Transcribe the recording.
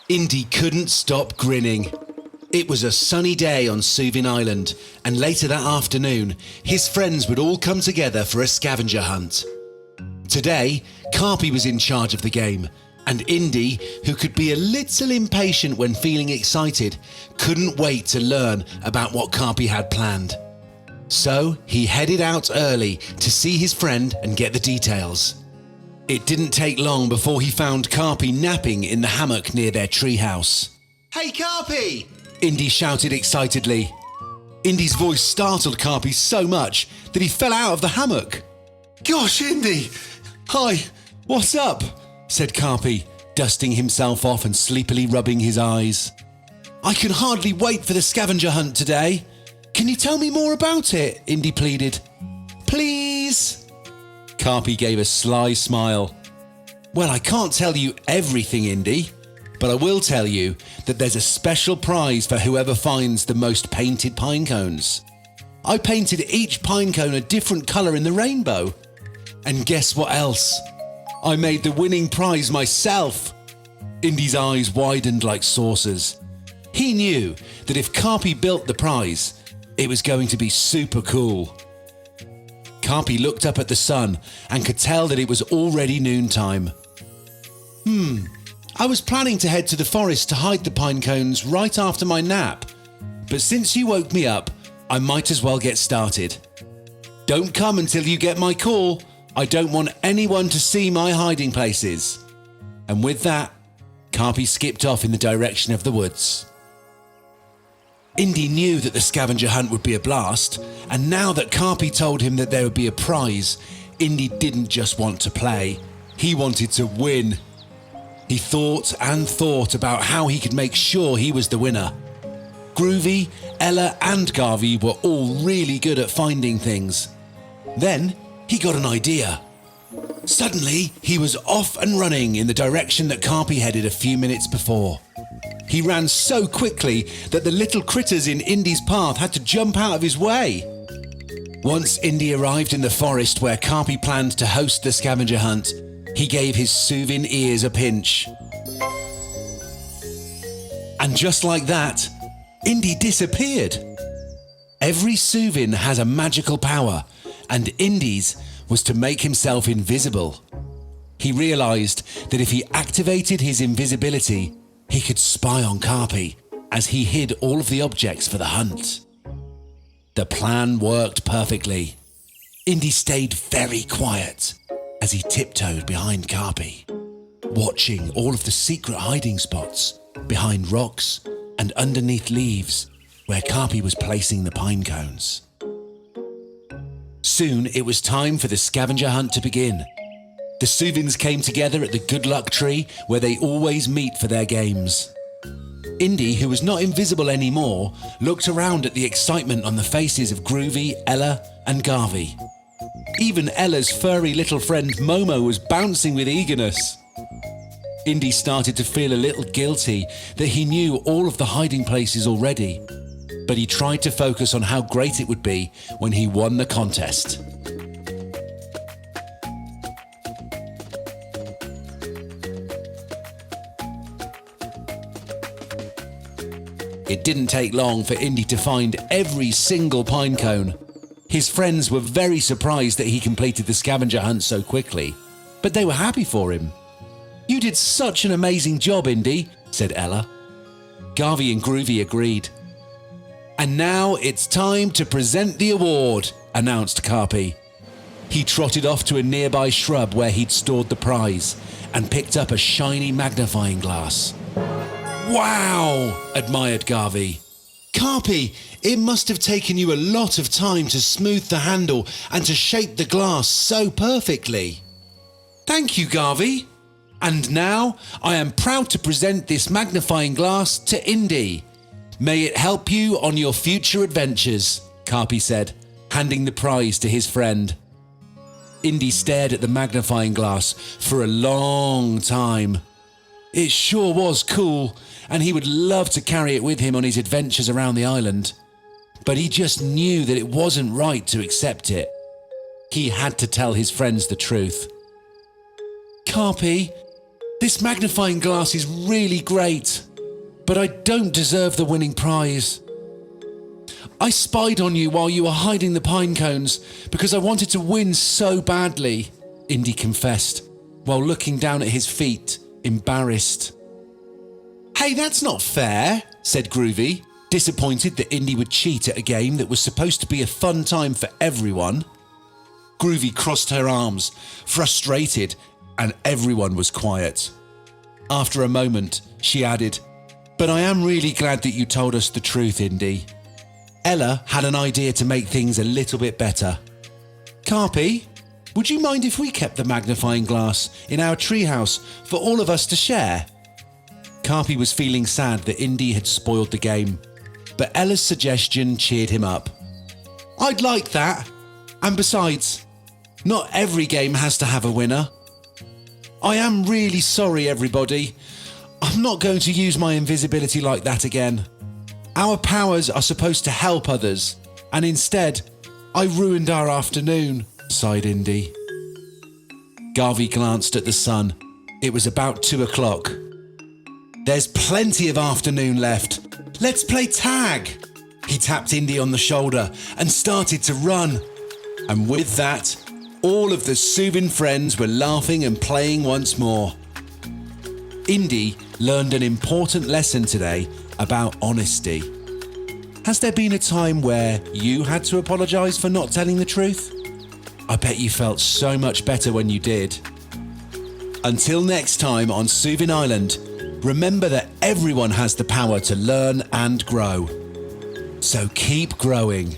Indy couldn't stop grinning. It was a sunny day on Soovin Island, and later that afternoon, his friends would all come together for a scavenger hunt. Today, Karpy was in charge of the game, and Indy, who could be a little impatient when feeling excited, couldn't wait to learn about what Karpy had planned. So he headed out early to see his friend and get the details. It didn't take long before he found Karpy napping in the hammock near their treehouse. "Hey Karpy!" Indy shouted excitedly. Indy's voice startled Karpy so much that he fell out of the hammock. "Gosh, Indy! Hi, what's up?" said Karpy, dusting himself off and sleepily rubbing his eyes. "I can hardly wait for the scavenger hunt today. Can you tell me more about it?" Indy pleaded. "Please?" Karpy gave a sly smile. "Well, I can't tell you everything, Indy, but I will tell you that there's a special prize for whoever finds the most painted pine cones. I painted each pine cone a different colour in the rainbow. And guess what else? I made the winning prize myself." Indy's eyes widened like saucers. He knew that if Karpy built the prize, it was going to be super cool. Karpy looked up at the sun and could tell that it was already noontime. I was planning to head to the forest to hide the pine cones right after my nap, but since you woke me up, I might as well get started. Don't come until you get my call. I don't want anyone to see my hiding places." And with that, Karpy skipped off in the direction of the woods. Indy knew that the scavenger hunt would be a blast, and now that Karpy told him that there would be a prize, Indy didn't just want to play, he wanted to win. He thought and thought about how he could make sure he was the winner. Groovy, Ella and Garvey were all really good at finding things. Then he got an idea. Suddenly, he was off and running in the direction that Karpy headed a few minutes before. He ran so quickly that the little critters in Indy's path had to jump out of his way. Once Indy arrived in the forest where Karpy planned to host the scavenger hunt, he gave his Soovin ears a pinch. And just like that, Indy disappeared. Every Soovin has a magical power, and Indy's was to make himself invisible. He realized that if he activated his invisibility, he could spy on Karpy as he hid all of the objects for the hunt. The plan worked perfectly. Indy stayed very quiet as he tiptoed behind Karpy, watching all of the secret hiding spots behind rocks and underneath leaves where Karpy was placing the pine cones. Soon it was time for the scavenger hunt to begin. The Soovins came together at the good luck tree where they always meet for their games. Indy, who was not invisible anymore, looked around at the excitement on the faces of Groovy, Ella and Garvey. Even Ella's furry little friend Momo was bouncing with eagerness. Indy started to feel a little guilty that he knew all of the hiding places already, but he tried to focus on how great it would be when he won the contest. It didn't take long for Indy to find every single pine cone. His friends were very surprised that he completed the scavenger hunt so quickly, but they were happy for him. "You did such an amazing job, Indy," said Ella. Garvey and Groovy agreed. "And now it's time to present the award," announced Karpy. He trotted off to a nearby shrub where he'd stored the prize and picked up a shiny magnifying glass. "Wow!" admired Garvey. "Karpy, it must have taken you a lot of time to smooth the handle and to shape the glass so perfectly." "Thank you, Garvey. And now I am proud to present this magnifying glass to Indy. May it help you on your future adventures," Karpy said, handing the prize to his friend. Indy stared at the magnifying glass for a long time. It sure was cool, and he would love to carry it with him on his adventures around the island. But he just knew that it wasn't right to accept it. He had to tell his friends the truth. "Karpy, This magnifying glass is really great, but I don't deserve the winning prize. I spied on you while you were hiding the pine cones because I wanted to win so badly, Indy confessed, while looking down at his feet, embarrassed. Hey, that's not fair, said Groovy, disappointed that Indy would cheat at a game that was supposed to be a fun time for everyone. Groovy crossed her arms, frustrated, and everyone was quiet. After a moment, she added, "But I am really glad that you told us the truth, Indy." Ella had an idea to make things a little bit better. "Karpy, would you mind if we kept the magnifying glass in our treehouse for all of us to share?" Karpy was feeling sad that Indy had spoiled the game, but Ella's suggestion cheered him up. "I'd like that. And besides, not every game has to have a winner. I am really sorry, everybody. I'm not going to use my invisibility like that again. Our powers are supposed to help others, and instead, I ruined our afternoon," sighed Indy. Garvey glanced at the sun. It was about 2 o'clock. "There's plenty of afternoon left. Let's play tag." He tapped Indy on the shoulder and started to run. And with that, all of the Soovin friends were laughing and playing once more. Indy learned an important lesson today about honesty. Has there been a time where you had to apologise for not telling the truth? I bet you felt so much better when you did. Until next time on Soovin Island, remember that everyone has the power to learn and grow. So keep growing.